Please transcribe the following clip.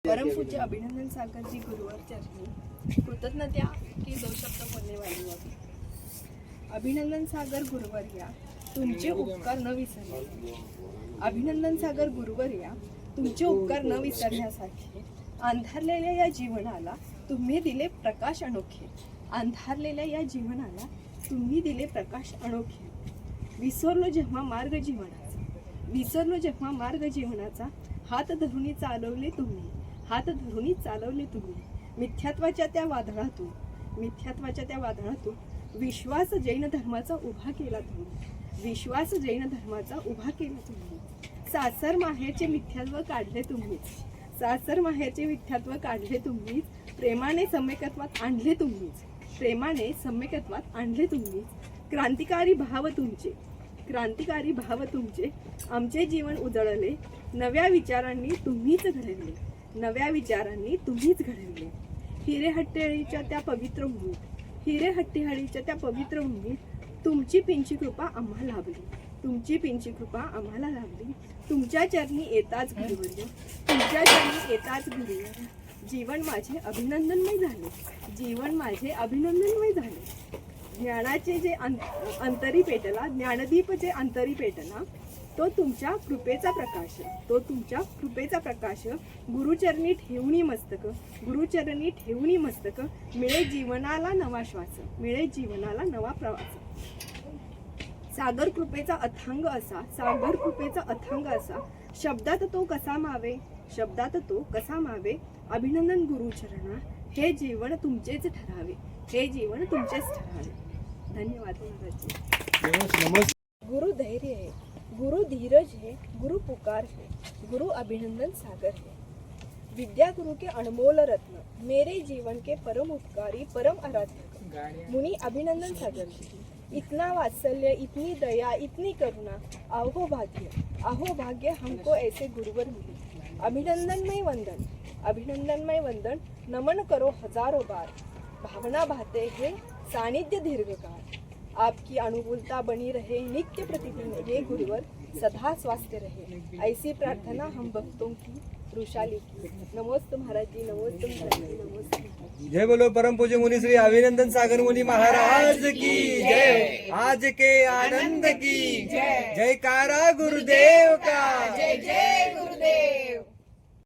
परमपूज्य अभिनंदन सागर जी गुरुवर चरणी कृतज्ञता की 2 शब्द बोलणे वाढू. अभिनंदन सागर गुरुवर या तुमचे उपकार न विसरणे. अभिनंदन सागर गुरुवर या तुमचे उपकार न विसरण्यासाठी अंधारलेल्या या जीवनाला तुम्ही दिले प्रकाश अनोखे. अंधारलेल्या या जीवनाला तुम्ही दिले प्रकाश अनोखे. विसरलो जेव्हा मार्ग जीवनाचा हात धरूनी चालवले तुम्ही. मिथ्यात्वाच्या त्या वादळातून विश्वास जैन धर्माचा उभा केला तुम्ही. सासर माहेरचे मिथ्यात्व काढले तुम्हीच. प्रेमाने सम्यकत्वात आणले तुम्हीच. क्रांतिकारी भाव तुमचे आमचे जीवन उजळले. नव्या विचारांनी तुम्हीच घडविले. हिरेहट्टेहळीच्या त्या पवित्र भूमीत तुमची पिंची कृपा आम्हाला लाभली. तुमच्या चरणी येताच घडवलं. जीवन माझे अभिनंदनमय झाले. ज्ञानाचे जे अंतरी पेटला, ज्ञानदीप जे अंतरी पेटला, तो तुमच्या कृपेचा प्रकाश. गुरुचरणी ठेवणी मस्तक. मिळे जीवनाला नवा प्रवास. सागर कृपेचा अथांग असा शब्दात तो कसा मावे. अभिनंदन गुरुचरणा, हे जीवन तुमचेच ठरावे. धन्यवाद महाराज. गुरु धैर्य है, गुरु धीरज है, गुरु पुकार है, गुरु अभिनंदन सागर है. विद्या गुरु के अनमोल रत्न, मेरे जीवन के परम उपकारी, परम आराध्य मुनि अभिनंदन सागर जी. इतना वात्सल्य, इतनी दया, इतनी करुणा, अहो भाग्य हमको ऐसे गुरुवर मिले. अभिनंदनमय वंदन, नमन करो हजारों बार. भावना भाते है सानिध्य दीर्घकाल. आपकी अनुकूलता बनी रहे नित्य प्रतिदिन, ये गुरुवर सदा स्वास्थ्य रहे. ऐसी प्रार्थना हम भक्तों की रुशाली की. नमोस्तु महाराज जी, नमोस्तु महाराज जी, नमोस्तु. जय बोलो परम पूज्य मुनि श्री अभिनंदन सागर मुनि महाराज की जय. आज के आनंद की जयकारा गुरुदेव का. जय जय गुरुदेव.